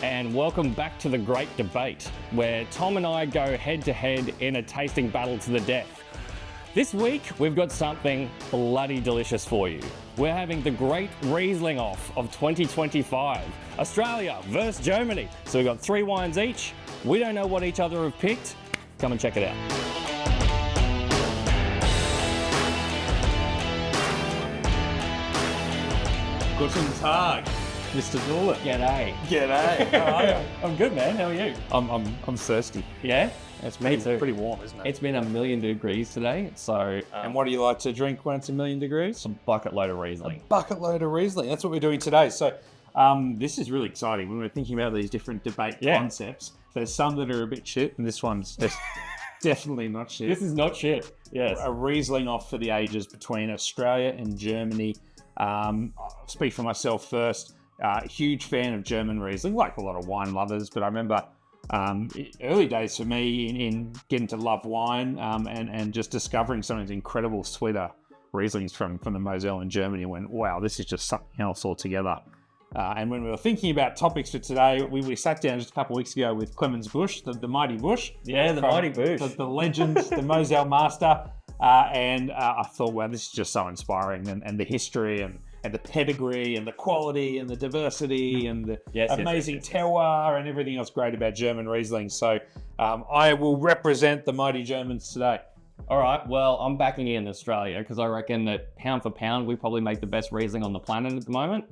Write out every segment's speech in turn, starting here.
and welcome back to the Great Debate, where Tom and I go head to head in a tasting battle to the death. This week, we've got something bloody delicious for you. We're having the Great Riesling Off of 2025. Australia versus Germany. So we've got 3 wines each. We don't know what each other have picked. Come and check it out. Guten Tag, Mr. Doolin. G'day. G'day. How are you? I'm good, man. How are you? I'm thirsty. Yeah? It's Me too. pretty warm, isn't it? It's been 1,000,000 degrees today, so And what do you like to drink when it's 1,000,000 degrees? a bucket load of Riesling. Bucket load of Riesling. That's what we're doing today. So this is really exciting. When we're thinking about these different debate concepts, there's some that are a bit shit, and this one's definitely not shit. This is not shit. Yes. A Riesling Off for the ages between Australia and Germany. I'll speak for myself first. Huge fan of German Riesling, like a lot of wine lovers, but I remember early days for me in getting to love wine and just discovering some of these incredible sweeter Rieslings from the Moselle in Germany, and went, wow, this is just something else altogether. And when we were thinking about topics for today, we sat down just a couple of weeks ago with Clemens Bush, the mighty Bush. Yeah, the mighty Bush. The legend, the Moselle master. And I thought, wow, this is just so inspiring, and the history and the pedigree and the quality and the diversity and the amazing terroir and everything else great about German Riesling. So I will represent the mighty Germans today. All right, well, I'm backing in Australia because I reckon that pound for pound, we probably make the best Riesling on the planet at the moment.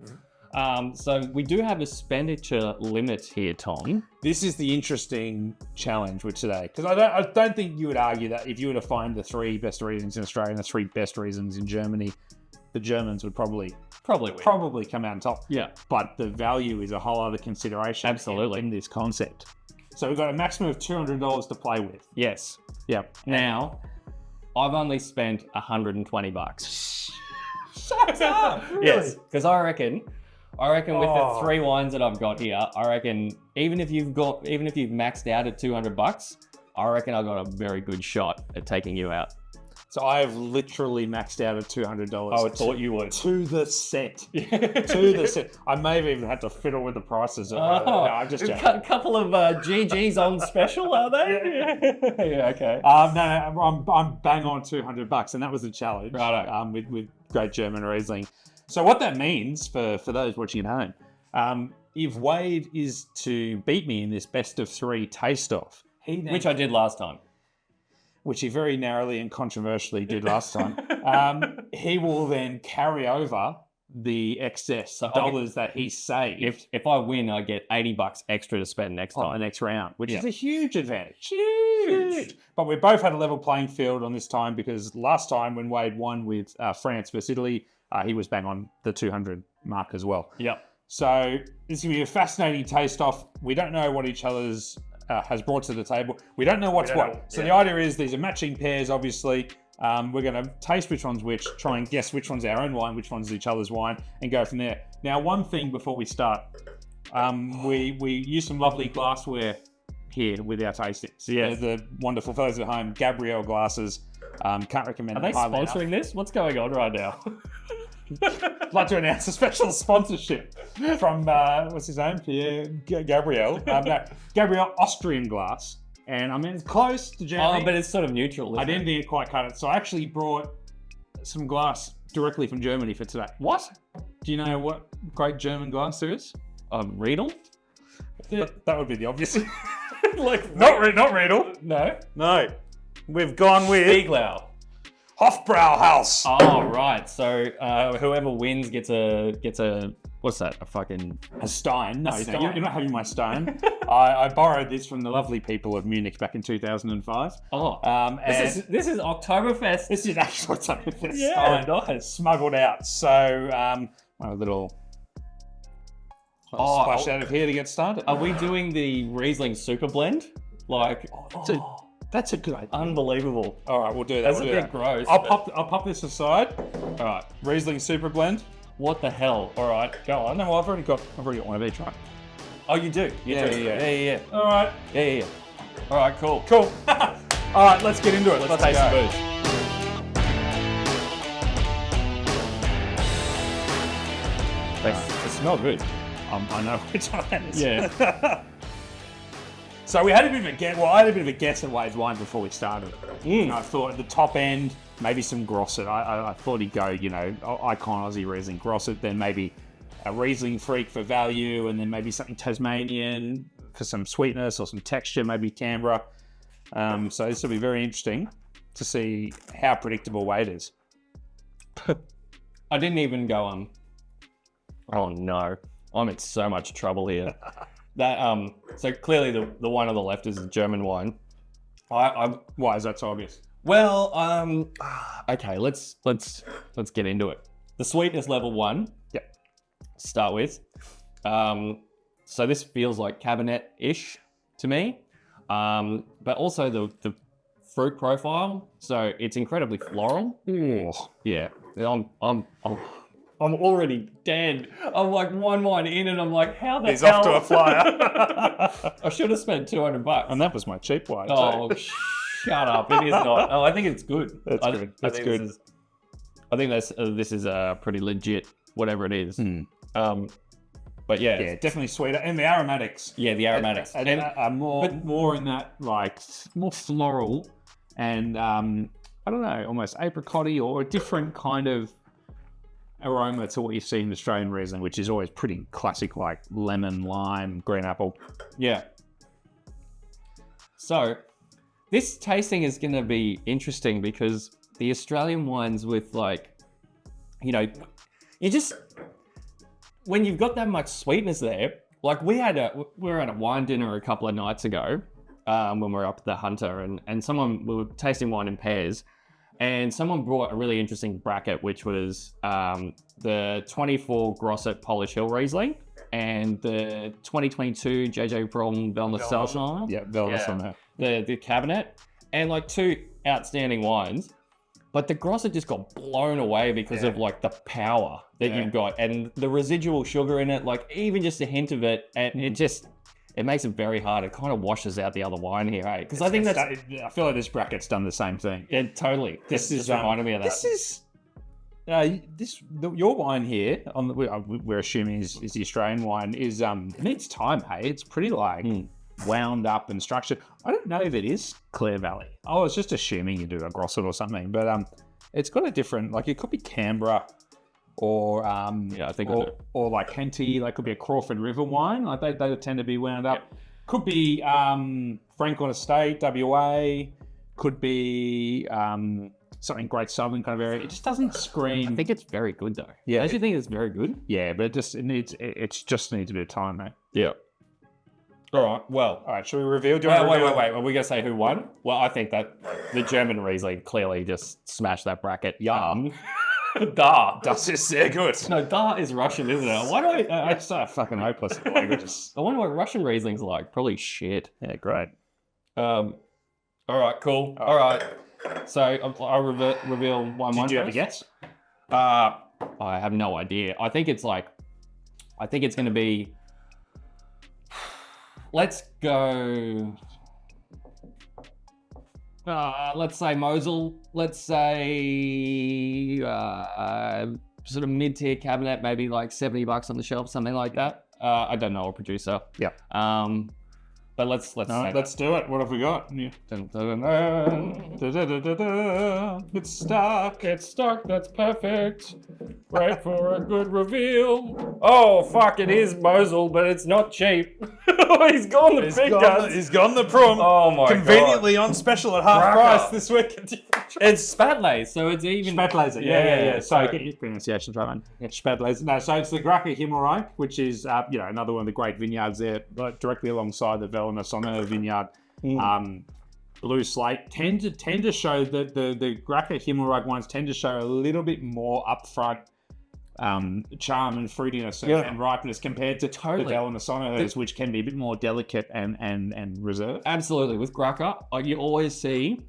So we do have expenditure limits here, Tom. This is the interesting challenge with today, because I don't think you would argue that if you were to find the 3 best Rieslings in Australia and the 3 best Rieslings in Germany, the Germans would probably come out on top. Yeah. But the value is a whole other consideration. Absolutely. In this concept. So we've got a maximum of $200 to play with. Yes. Yeah. Now, I've only spent $120. Shut up! Really? Yes, because I reckon with the 3 wines that I've got here, I reckon even if you've maxed out at $200, I reckon I've got a very good shot at taking you out. So I have literally maxed out at $200. I thought you would. To the set. To the set. I may have even had to fiddle with the prices. No, I'm just joking. A couple of GGs on special, are they? Yeah, okay. No, I'm bang on $200, and that was the challenge. Righto. With great German Riesling. So what that means for those watching at home, if Wade is to beat me in this best of 3 taste-off, which I did last time. Which he very narrowly and controversially did last time, he will then carry over the excess dollars that he saved. If I win, I get $80 extra to spend next time. On the next round, which is a huge advantage. Huge. But we both had a level playing field on this time, because last time when Wade won with France versus Italy, he was bang on the 200 mark as well. Yep. So this is going to be a fascinating taste-off. We don't know what each other's has brought to the table. We don't know what's what. So the idea is these are matching pairs, obviously. We're going to taste which one's which, try and guess which one's our own wine, which one's each other's wine, and go from there. Now, one thing before we start, we use some lovely glassware here with our tastings. Yes. The wonderful fellows at home, Gabrielle glasses. Can't recommend them highly enough. Are they sponsoring this? What's going on right now? I'd like to announce a special sponsorship from, what's his name? Pierre Gabriel. Gabriel Austrian glass. And I mean, it's close to Germany. Oh, but it's sort of neutral. I didn't think it quite cut it. So I actually brought some glass directly from Germany for today. What? Do you know what great German glass there is? Riedel? That would be the obvious. Not Riedel. No. We've gone with Spieglau. Hofbrauhaus. Oh, right. So whoever wins gets a what's that? A Stein. No, Stein. You're not having my Stein. I borrowed this from the lovely people of Munich back in 2005. Oh, this is Oktoberfest. This is actually Oktoberfest. Yeah, nice. Smuggled out. So a little splash out of here to get started. Are we doing the Riesling Super Blend? That's a good idea. Unbelievable. All right, we'll do that. That's a bit gross. I'll pop this aside. All right, Riesling Super Blend. What the hell? All right, go on. No, I've already got one of each, right? Oh, you do? Yeah. All right. Yeah. All right, cool. All right, let's get into it. Let's taste the booze. They smell good. I know which one that is. Yeah. So we had a bit of a guess. Well, I had a bit of a guess at Wade's wine before we started. I thought at the top end, maybe some Grosset. I thought he'd go, icon Aussie Riesling Grosset, then maybe a Riesling Freak for value, and then maybe something Tasmanian for some sweetness or some texture, maybe Canberra. So this will be very interesting to see how predictable Wade is. I didn't even go oh no, I'm in so much trouble here. So clearly the one on the left is a German wine. Why is that so obvious? Well, okay, let's get into it. The sweetness level 1. Yep. Start with. So this feels like Cabernet-ish to me, but also the fruit profile. So it's incredibly floral. Yeah, I'm already dead. I'm like one wine in, and I'm like, how the hell? He's off to a flyer. I should have spent $200. And that was my cheap wine. Oh, shut up! It is not. Oh, I think it's good. That's good. That's good. I think this is pretty legit. Whatever it is. But yeah, definitely sweeter, and the aromatics. Yeah, the aromatics are more in that more floral, and I don't know, almost apricotty or a different kind of aroma to what you see in Australian Riesling, which is always pretty classic, like lemon, lime, green apple. Yeah. So this tasting is going to be interesting because the Australian wines with when you've got that much sweetness there, like we were at a wine dinner a couple of nights ago when we were up at the Hunter, and we were tasting wine in pairs, and someone brought a really interesting bracket, which was the 24 Grosset Polish Hill Riesling and the 2022 JJ Prüm Velnissana. Yeah, Velnissana. The Cabernet, and like two outstanding wines. But the Grosset just got blown away because of like the power that you've got and the residual sugar in it, like even just a hint of it, and it makes it very hard. It kind of washes out the other wine here, eh? Because I think I feel like this bracket's done the same thing. Yeah, totally. This is reminding me of that. Your wine here, we're assuming is the Australian wine, is it needs time, hey? It's pretty wound up and structured. I don't know if it is Clare Valley. I was just assuming you do a Grosset or something, but it's got a different, like it could be Canberra or I think or like Henty, like could be a Crawford River wine. Like they tend to be wound up. Yep. Could be Franklin Estate, WA. Could be something Great Southern kind of area. It just doesn't scream. I think it's very good though. Yeah, don't you think it's very good? Yeah, but it just needs a bit of time, mate. Yeah. All right. Should we reveal? Wait. Are we going to say who won? Well, I think that the German Riesling clearly just smashed that bracket. Yum. Da. Das ist sehr gut. No, da is Russian, isn't it? Why do it's so fucking hopeless languages. I wonder what Russian Riesling's like. Probably shit. Yeah, great. All right, cool. All right. So I'll reveal one. Did you have a guess? I have no idea. I think it's going to be. Let's go. Let's say Mosel. Let's say sort of mid-tier cabinet, maybe like $70 on the shelf, something like that. I don't know a producer. Yeah. But let's do it. What have we got? Yeah. It's stuck. It's stuck. That's perfect. Right for a good reveal. Oh fuck! It is Mosel, but it's not cheap. He's gone the big guns. He's gone the Prüm. Oh my god! Conveniently on special at half price this week. It's Spatlés, so it's even. Spatlés. Yeah. So get your pronunciations right, man. Yeah, Spatlés. No, so it's the Gracker Himmelreich, which is another one of the great vineyards there, directly alongside the Velnissana vineyard. Blue slate tend to show that the Gracker Himmelreich wines tend to show a little bit more upfront charm and fruitiness and ripeness compared to the Velnissana, which can be a bit more delicate and reserved. Absolutely, with Gracker, you always see,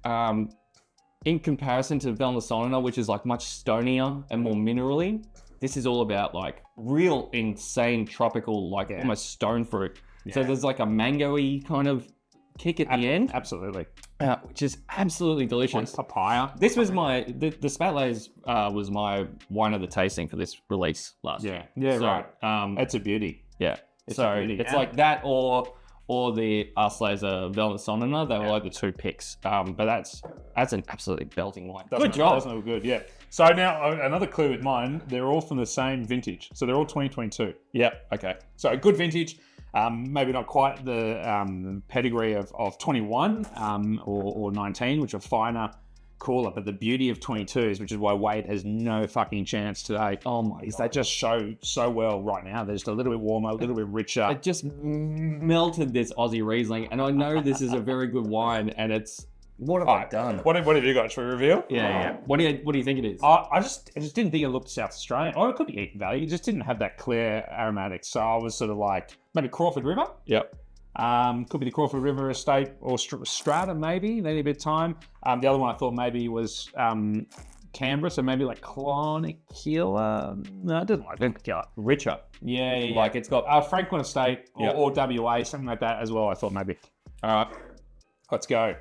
in comparison to Velnissana, which is like much stonier and more minerally, this is all about like real insane tropical, almost stone fruit. Yeah. So there's like a mango-y kind of kick at the end, Absolutely. which is absolutely delicious. Papaya. This was the Spatlays was my wine of the tasting for this release last year. Yeah, So, right. It's a beauty. Yeah. It's So a beauty, it's yeah. like that or the Auslaser Velnissonina. They were like the two picks. But that's an absolutely belting wine. Good job. Doesn't look good, yeah. So now another clue with mine, they're all from the same vintage. So they're all 2022. Yep. Okay. So a good vintage. Maybe not quite the pedigree of 21 or 19, which are finer, cooler. But the beauty of 22s, which is why Wade has no fucking chance today. Oh my Is God. they just show so well right now. They're just a little bit warmer, a little bit richer. It just melted this Aussie Riesling, and I know this is a very good wine, and it's what have I done? What have you got? Should we reveal? Yeah. What do you think it is? I just didn't think it looked South Australian. Or it could be Eaton Valley. It just didn't have that clear aromatic. So I was sort of like, maybe Crawford River. Yep. Could be the Crawford River Estate or Strata, maybe. They need a bit of time. The other one I thought maybe was Canberra, so maybe like Clonakilla. No, I didn't like Clonakilla. Richer. Yeah. Like it's got Franklin Estate or WA, something like that as well. I thought maybe. all right. Let's go.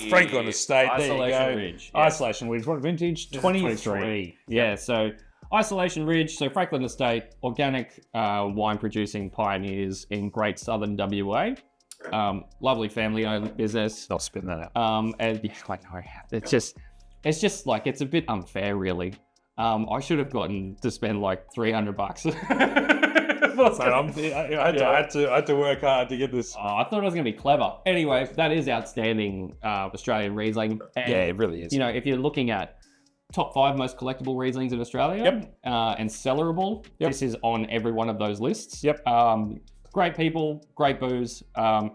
Franklin Estate. There you Isolation go. Ridge. Yeah. Isolation Ridge. What vintage? 23. Yeah, so Isolation Ridge, so Franklin Estate, organic wine producing pioneers in Great Southern WA. Lovely family owned business. I'll spin that out. And yeah, I know, it's just like, it's a bit unfair really. I should have gotten to spend like $300. I had to work hard to get this. I thought it was going to be clever. Anyway, that is outstanding Australian Riesling. And, Yeah, it really is. You know, if you're looking at top 5 most collectible Rieslings in Australia and sellerable, this is on every one of those lists. Yep. Great people, great booze,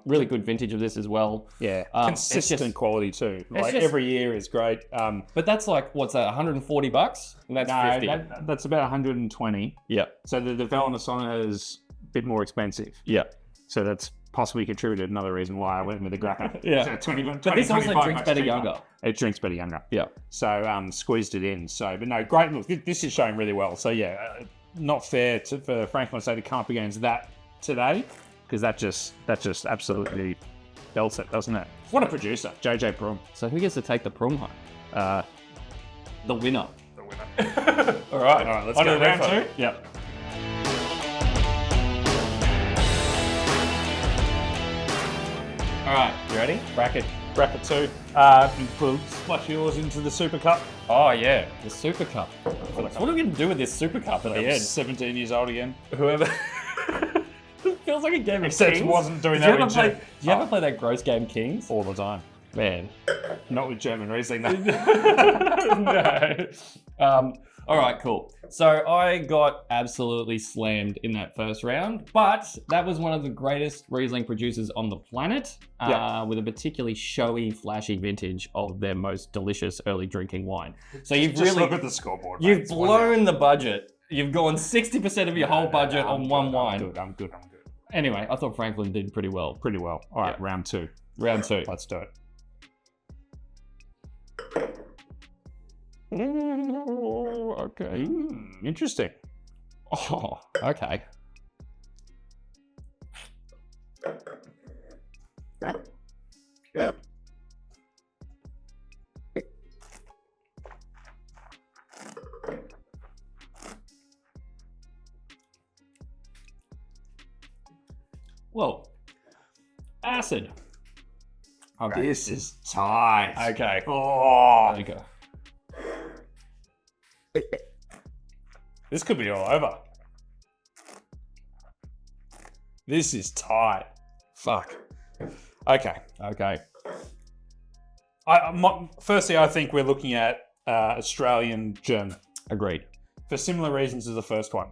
really good vintage of this as well. Yeah, consistent it's just- quality too. Like just- every year is great. But that's like, what's that, $140? And that's 50. That's about 120. Yeah. So the Velnissonina is a bit more expensive. Yeah. So that's possibly contributed another reason why I went with the Grappa. Yeah. So 20, But this also 25 drinks bucks better cheaper. younger. It drinks better younger. Yeah. So squeezed it in. So, but no, great look. This is showing really well. So yeah, not fair for Franklin Estate to come up against that today, because that just absolutely belts it, doesn't it? What a producer, JJ Prüm. So who gets to take the Prüm home? The winner. All right, let's go round 2. Yep. All right, you ready? Bracket. Bracket 2. We'll splash yours into the Super Cup. Oh yeah, the Super Cup. What are we going to do with this Super Cup at the end? 17 years old again. Whoever. It feels like a game of Except Kings. wasn't doing Did you that ever with play? Jim. Did you ever play that gross game Kings? All the time. Man. Not with German Riesling, though. No. All right, cool. So I got absolutely slammed in that first round, but that was one of the greatest Riesling producers on the planet, with a particularly showy, flashy vintage of their most delicious early drinking wine. So you've Just really look at the scoreboard. mate. you've It's one blown the budget. You've gone 60% of your whole budget I'm on one good, wine. I'm good. Anyway, I thought Franklin did pretty well. Pretty well. All right, Yeah. round 2. Round 2. Let's do it. Ooh, okay. Interesting. Oh, okay. Whoa. Acid. Okay. This is tight. Okay. Oh, Okay. this could be all over. This is tight. Fuck. Okay. Okay. Firstly, I think we're looking at Australian German Agreed. for similar reasons as the first one.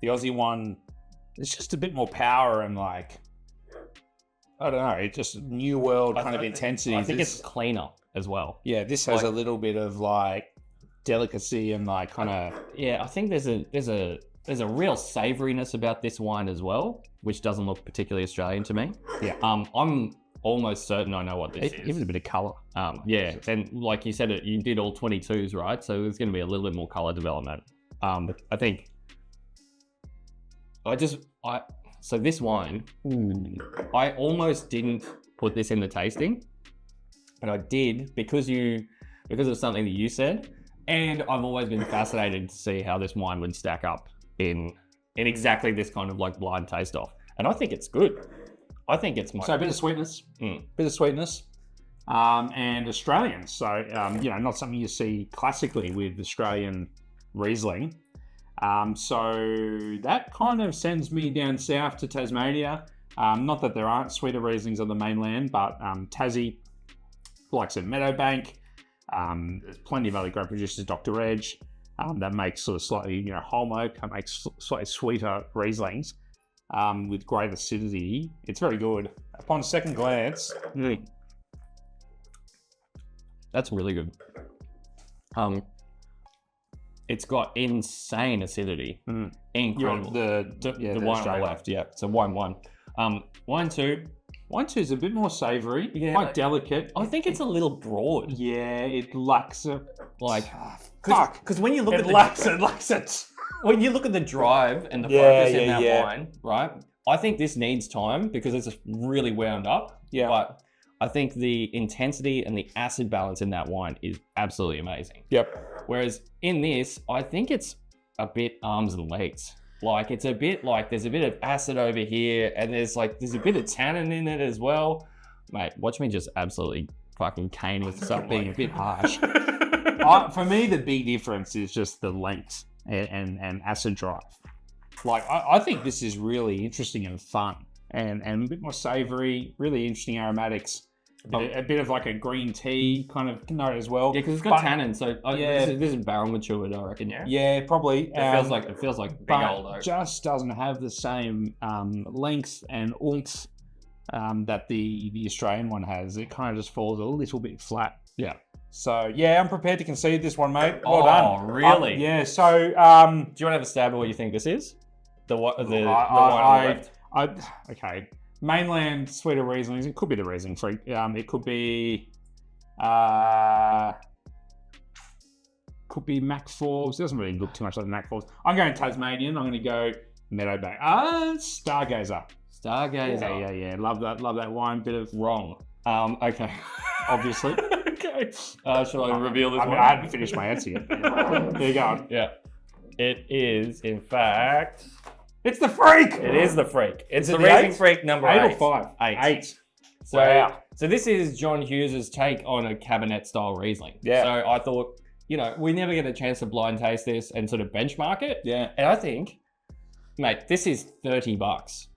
The Aussie one, there's just a bit more power and like, I don't know, it's just new world kind of intensity. I think This- it's cleaner as well. yeah, this has like- a little bit of like delicacy and like kind of Yeah, I think there's a real savouriness about this wine as well, which doesn't look particularly Australian to me. Yeah. I'm almost certain I know what this is. even a bit of color. Yeah, and like you said, you did all 22s, right? So there's going to be a little bit more color development. I think So this wine, I almost didn't put this in the tasting, but I did because of something that you said. And I've always been fascinated to see how this wine would stack up in exactly this kind of like blind taste off. And I think it's good. I think it's So a bit of sweetness, and Australian. So, not something you see classically with Australian Riesling. So that kind of sends me down south to Tasmania. Not that there aren't sweeter Rieslings on the mainland, but Tassie, like I said, Meadowbank, there's plenty of other grape producers, Dr. Edge, that makes sort of slightly, whole oak, that makes slightly sweeter Rieslings with great acidity. It's very good. Upon second glance, that's really good. It's got insane acidity. Incredible. The wine on the left, yeah. So wine 1. Wine 2. Wine 2 is a bit more savoury, quite delicate. I think it's a little broad. Yeah, it lacks a... Because when you look it lacks it. When you look at the drive and the focus in that wine, right? I think this needs time because it's really wound up. Yeah. But I think the intensity and the acid balance in that wine is absolutely amazing. Yep. Whereas in this, I think it's a bit arms and legs. Like it's a bit like there's a bit of acid over here and there's a bit of tannin in it as well. Mate, watch me just absolutely fucking caning stuff being a bit harsh. For me, the big difference is just the length and acid drive. Like, I think this is really interesting and fun and a bit more savoury, really interesting aromatics. A bit of like a green tea kind of note as well. Yeah, because it's got tannin, so this is barrel matured, I reckon. Yeah. Yeah, probably. It feels like big old oak. Just doesn't have the same length and oomph that the Australian one has. It kind of just falls a little bit flat. Yeah. So yeah, I'm prepared to concede this one, mate. Well done. Oh, really? Yeah. So do you want to have a stab at what you think this is? The one on the left. Okay. Mainland sweeter Rieslings. It could be the Riesling Freak. It could be Mac Forbes. It doesn't really look too much like Mac Forbes. I'm going Tasmanian. I'm going to go Meadowbank. Stargazer. Stargazer. Yeah. Love that wine. Bit of wrong. Okay. Obviously. Okay. Shall I reveal this one? I hadn't finished my answer yet. There you go. Yeah. It is, in fact... It's the Freak! It is the Freak. It's the the Riesling 8? Freak number 8. 8 or 5? 8. So, wow. So this is John Hughes' take on a cabinet-style Riesling. Yeah. So I thought, we never get a chance to blind taste this and sort of benchmark it. Yeah. And I think, mate, this is $30.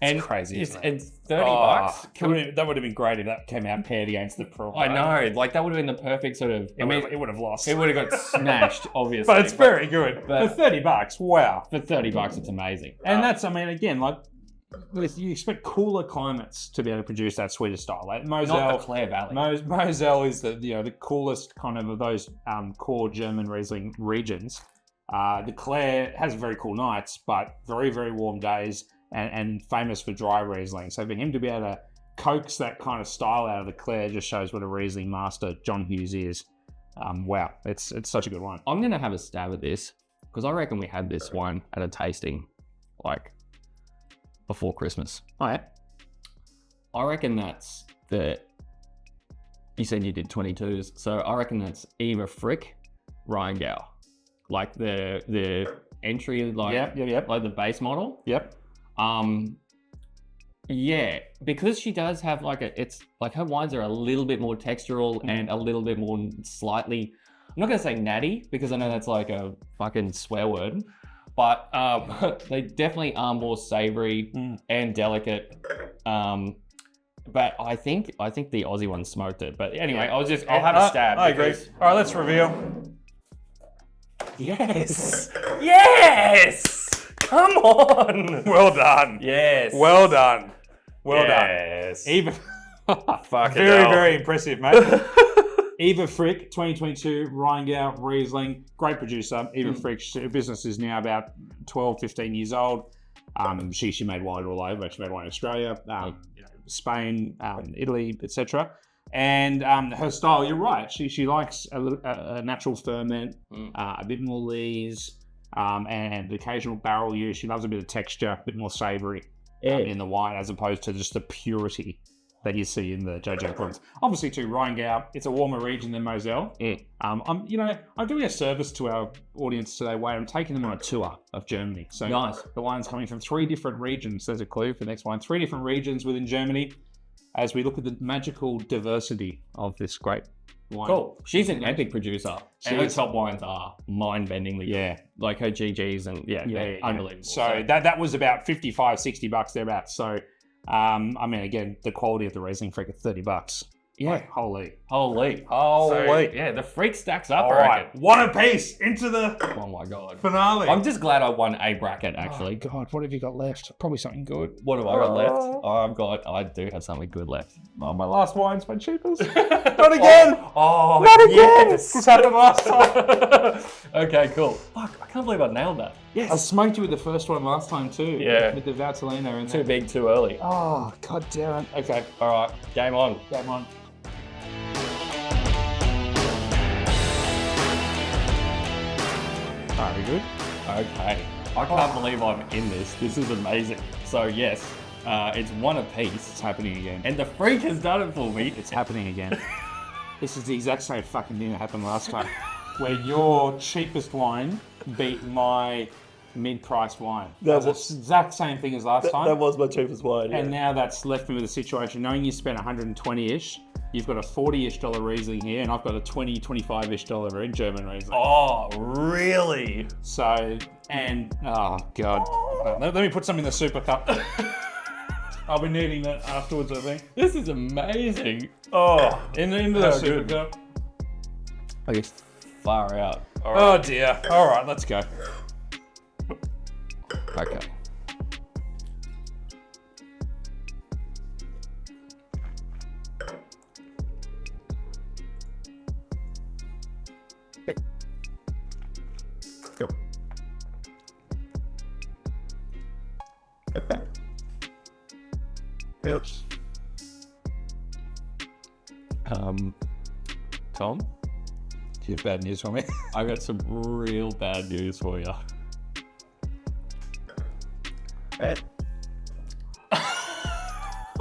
It's crazy. It's $30. That would have been great if that came out paired against the Prüm. I know, like that would have been the perfect sort of. It would have lost. It would have got smashed, obviously. But it's very good. For $30, wow. For $30, it's amazing. And that's, again, like you expect cooler climates to be able to produce that sweeter style. Like Moselle, not the Clare Valley. Moselle is the coolest kind of those core German Riesling regions. The Clare has very cool nights, but very, very warm days. And famous for dry Riesling. So for him to be able to coax that kind of style out of the Clare just shows what a Riesling master John Hughes is. Wow, it's such a good one. I'm going to have a stab at this because I reckon we had this one at a tasting like before Christmas. Oh yeah? I reckon that's you said you did 22s, so I reckon that's Eva Frick Rheingau. Like the entry, like, yep. Like the base model. Yep. Yeah, because she does have it's like her wines are a little bit more textural and a little bit more slightly, I'm not gonna say natty because I know that's like a fucking swear word, but they definitely are more savory and delicate. But I think the Aussie one smoked it. But anyway, I'll have a stab. I agree. All right, let's reveal. Yes. Yes. Come on! Well done. Yes. Well done. Yes. Eva. Very very impressive, mate. Eva Frick, 2022, Rheingau Riesling, great producer. Eva Frick, her business is now about 12, 15 years old. She made wine all over. She made wine in Australia, Spain, Italy, etc. And her style, you're right. She likes a natural ferment, a bit more lees. And the occasional barrel use. She loves a bit of texture, a bit more savoury. in the wine, as opposed to just the purity that you see in the JJ Prüm. Obviously, too, Rheingau, it's a warmer region than Moselle. I'm doing a service to our audience today, where I'm taking them on a tour of Germany. So Nice. the wine's coming from 3 different regions. There's a clue for the next wine. 3 different regions within Germany, as we look at the magical diversity of this great wine. Cool. She's an epic producer. And her is. top wines are mind-bendingly Yeah. good. Like her GGs and they're unbelievable. So that was about $55-$60 thereabouts. So I mean, again, the quality of the Riesling freak at $30. Yeah. Like, holy. So, yeah, the freak stacks up, All I reckon. right, one apiece into the Oh my god. finale. I'm just glad I won a bracket, actually. Oh, God, what have you got left? Probably something good. What have I got left? I do have something good left. Oh, my last wine's my cheapest. Not again. Oh, Not again. yes. This happened last time. Okay, cool. Fuck, I can't believe I nailed that. I smoked you with the first one last time too. Yeah. With the Valtellino and Too big, too early. Oh, god damn it. Okay, All right, game on. game on. Are we good? Okay. I can't believe I'm in this. This is amazing. So, yes, it's one apiece. It's happening again. And the freak has done it for me. It's happening again. This is the exact same fucking thing that happened last time, where your cheapest wine beat my mid-priced wine. That was the exact same thing as last time. That was my cheapest wine. And now that's left me with a situation, knowing you spent 120-ish, you've got a $40-ish Riesling here, and I've got a $25-ish German Riesling. Oh, really? So, and, oh, God. Let me put some in the super cup. I'll be needing that afterwards, I think. This is amazing. Oh, into the How super good. cup. I get far out. All right. Oh, dear. All right, let's go. Okay. Go. Get back. Oops. Tom, Do you have bad news for me? I got some real bad news for you.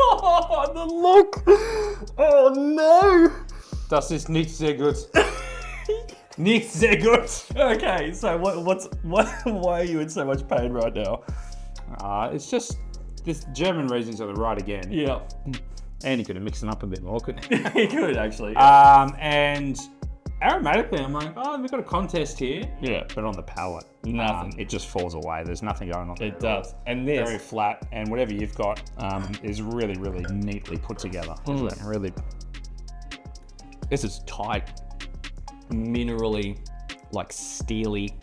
Oh, the look! Oh no! Das ist nicht sehr gut. Nicht sehr gut. Okay, so why are you in so much pain right now? It's just this German Rieslings are the right again. Yeah, And you could have mixed them up a bit more, couldn't you? he could actually. And aromatically, I'm like, oh, we've got a contest here. Yeah. But on the palate, Nothing. it just falls away. There's nothing going on. It does. And this, Very flat, and whatever you've got is really, really neatly put together. Really. this is tight, minerally, like steely,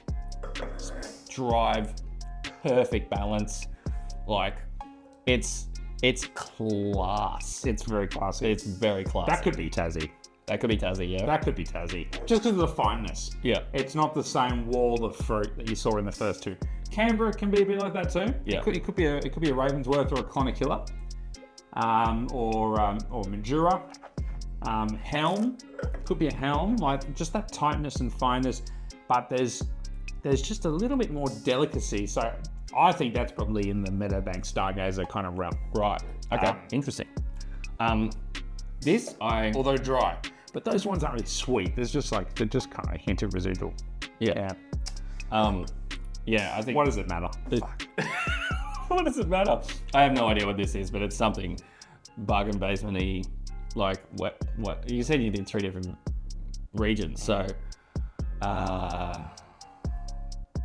drive, perfect balance. Like, it's class. It's very classy. It's very classy. That could be Tassie. That could be Tassie, yeah. That could be Tassie. Just because of the fineness. Yeah. It's not the same wall of fruit that you saw in the first two. Canberra can be a bit like that too. Yeah. It could be a Ravensworth or a Clonakilla, or Madura. Helm could be a Helm, like just that tightness and fineness. But there's just a little bit more delicacy. So I think that's probably in the Meadowbank Stargazer kind of realm. Right. Okay. Interesting. Although dry. But those ones aren't really sweet. They're just kind of a hint of residual. Yeah. Yeah, I think. What does it matter? What does it matter? I have no idea what this is, but it's something bargain basement-y. Like what? You said you did 3 different regions, so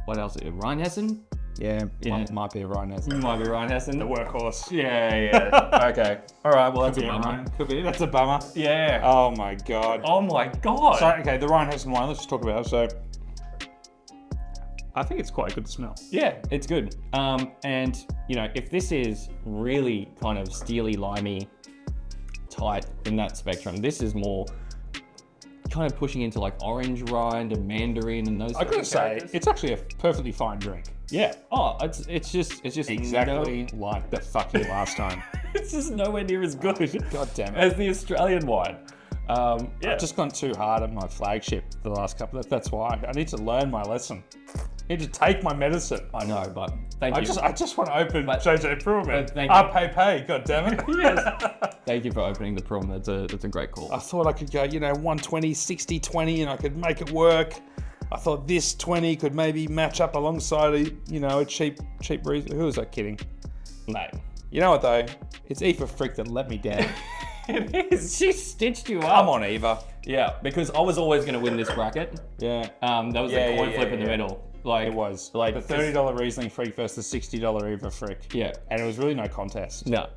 what else? Rheinhessen? Yeah, Yeah. Might be a Rheinhessen. Might be Rheinhessen. The workhorse. Yeah. Okay. All right. Well, that's a bummer. Could be. That's a bummer. Yeah. Oh my god. Oh my god. So, okay, the Rheinhessen wine, let's just talk about it. So, I think it's quite good to smell. Yeah, it's good. And if this is really kind of steely, limey, tight in that spectrum, this is more kind of pushing into like orange rind and mandarin and those. I gotta say, it's actually a perfectly fine drink. Yeah. Oh, it's just Exactly like the fucking last time. It's just nowhere near as good. God damn it. As the Australian wine. Yeah. I've just gone too hard at my flagship the last couple. That's why I need to learn my lesson. need to take my medicine. I know, but thank you. I just want to open JJ Prüm. thank you. Pay, god damn it. Yes. Thank you for opening the Prüm. That's a great call. I thought I could go, 120, 60, 20, and I could make it work. I thought this 20 could maybe match up alongside a cheap Riesling. Who was I kidding? No. You know what though? It's Eva Frick that let me down. It is. She stitched you up. Come on, Eva. Yeah, because I was always going to win this bracket. Yeah. That was a coin flip in the middle. Like It was. like the $30 Riesling Frick versus the $60 Eva Frick. Yeah. And it was really no contest. No.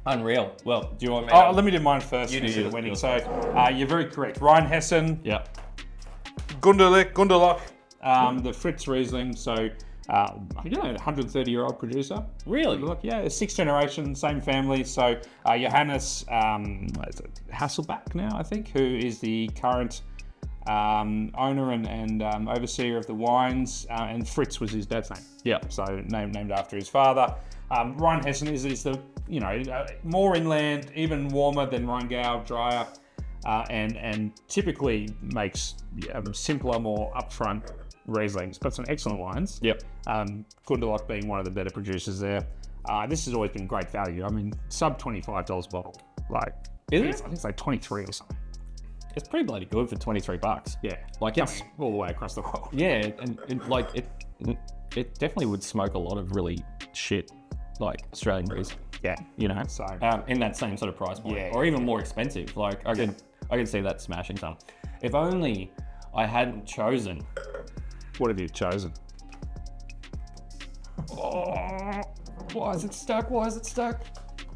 Unreal. Well, do you want me to... Let me do mine first. You do instead yours, of winning. yours So, you're very correct. Rheinhessen, Yeah. Gunderloch, the Fritz Riesling. So, 130-year-old producer. Really? Look, yeah, it's 6th generation, same family. So Johannes Hasselback now, I think, who is the current owner and overseer of the wines, and Fritz was his dad's name. Yeah. So named after his father. Rheinhessen is the more inland, even warmer than Rheingau, drier, and typically makes simpler, more upfront Rieslings, but some excellent wines. Yep. Gunderloch being one of the better producers there. This has always been great value. I mean, sub $25 a bottle. Like, Is it? I think it's like 23 or something. It's pretty bloody good for $23. Yeah. Like Coming all the way across the world. Yeah, and it definitely would smoke a lot of really shit like Australian Riesling. Yeah. So So in that same sort of price point, Yeah, or even more expensive. Like I could see that smashing some. If only I hadn't chosen. what have you chosen? Oh, why is it stuck?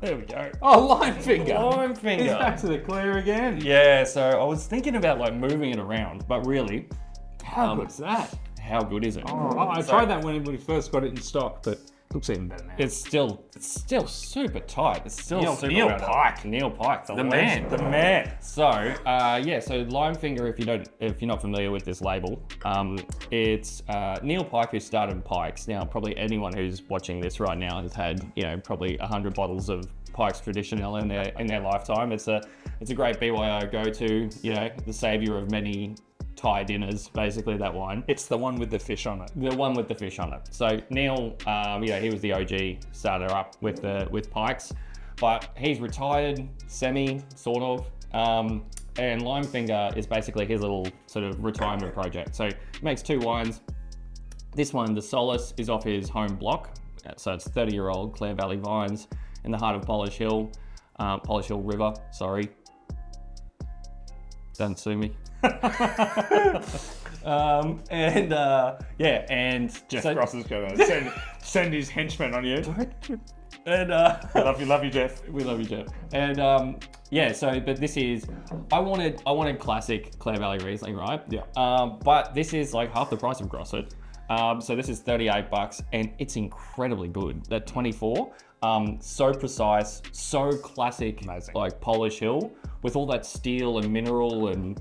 There we go. Oh, lime finger. Lime finger. He's back to the clear again. Yeah, so I was thinking about like moving it around, but really, How good's that? how good is it? I tried that when we first got it in stock, but looks even better now. It's still super tight. It's still Neil- super Neil well done. Pike. Neil Pike, the man. legend. The man. So so lime finger. If you're not familiar with this label, it's Neil Pike who started Pikes. Now, probably anyone who's watching this right now has had probably 100 bottles of Pikes Traditional in their lifetime. It's a great BYO go-to. The savior of many Thai dinners, basically, that wine. It's the one with the fish on it. The one with the fish on it. So Neil, he was the OG starter up with Pikes, but he's retired, sort of. And Limefinger is basically his little sort of retirement project. So he makes 2 wines. This one, the Solace, is off his home block. So it's 30-year-old Clare Valley vines in the heart of Polish Hill River. Sorry. Don't sue me. And Jeff so- Ross is going to send his henchmen on you. And love you, Jeff. we love you, Jeff. And but this is I wanted classic Clare Valley Riesling, right? Yeah. But this is like half the price of Grosset. So this is $38 and it's incredibly good. That 24, so precise, so classic. Amazing. Like Polish Hill with all that steel and mineral and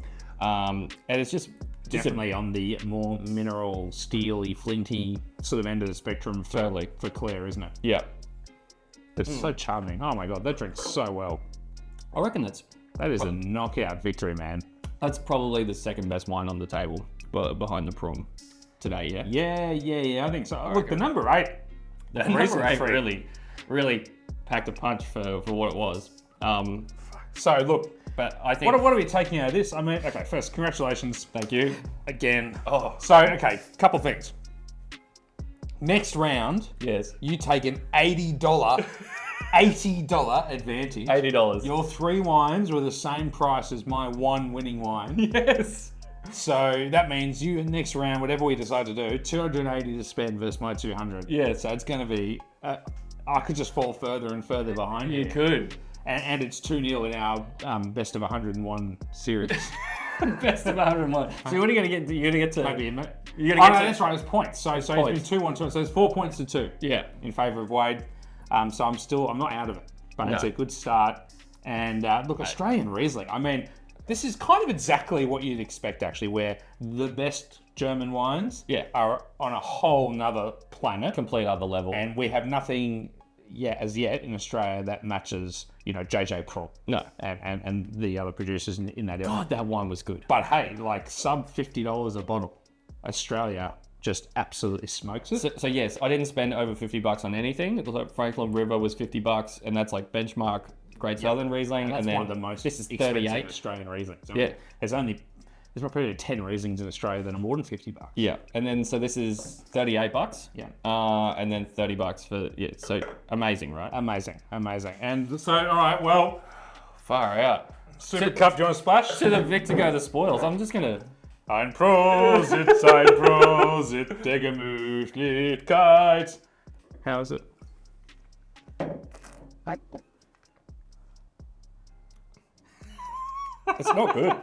it's just Definitely on the more mineral, steely, flinty sort of end of the spectrum for Claire, isn't it? yeah. It's so charming. Oh my god, that drinks so well. I reckon That is a knockout victory, man. that's probably the second best wine on the table, but behind the Prüm today. Yeah. Yeah, I think so. Look, the number 8. The Riesling number 8 free. really packed a punch for what it was. So look, But I think what are we taking out of this? I mean, okay, first, congratulations. thank you. Again. Oh, So, okay, couple things. Next round, yes, you take an $80 advantage. $80. Your 3 wines were the same price as my 1 winning wine. Yes. So that means you, next round, whatever we decide to do, 280 to spend versus my 200. Yeah. So it's going to be, I could just fall further and further behind You you. could. And it's 2-0 in our best of 101 series. Best of 101. So what are you gonna get? You're gonna get to. Maybe You're Oh, gonna no, get to. that's right. It's points. So Points. it's been 2-1, 2-1. So it's 4 points to 2 Yeah. in favour of Wade. So I'm not out of it, but it's No. a good start. And look, Australian Riesling. I mean, this is kind of exactly what you'd expect, actually, where the best German wines Yeah. are on a whole nother planet, Complete other level. and we have nothing as yet in Australia that matches, JJ Prüm. No. And the other producers in that area. God, that wine was good. But hey, like sub $50 a bottle, Australia just absolutely smokes it. So yes, I didn't spend over $50 on anything. It was like Franklin River was $50, and that's like benchmark Great Southern Riesling. And that's then one of the most this is expensive 38. Australian Rieslings. Yeah. There's probably 10 Rieslings in Australia that are more than $50. Yeah, and then so this is $38. Yeah. And then $30 for So amazing, right? Amazing. And so, all right, well, Far out. Super Cup, do you want to splash? To the Victor go the spoils. I'm just gonna. Ein Prosit, der Gemütlichkeit. How is it? It's not good.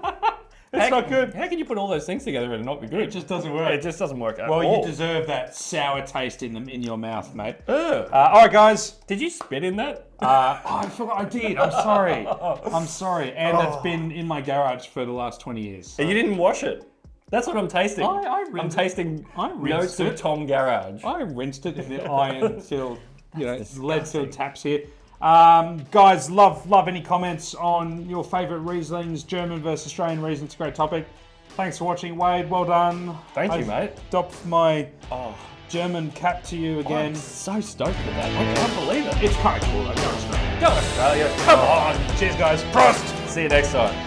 It's not good. How can you put all those things together and not be good? It just doesn't work. It just doesn't work at Well, all. you deserve that sour taste in your mouth, mate. Ugh. All right, guys. Did you spit in that? I forgot I did. I'm sorry. And that's been in my garage for the last 20 years. So. You didn't wash it. That's what I'm tasting. I'm tasting notes of Tom Garage. I rinsed it in the iron-filled, lead-filled taps here. Guys, love any comments on your favourite Rieslings, German versus Australian Rieslings. It's a great topic. Thanks for watching, Wade. Well done. Thank you, mate. Doff my German cap to you again. I'm so stoked with that. I can't believe it. It's kind of cool, though. Go Australia. Go Australia. Come on. Cheers, guys. Prost. See you next time.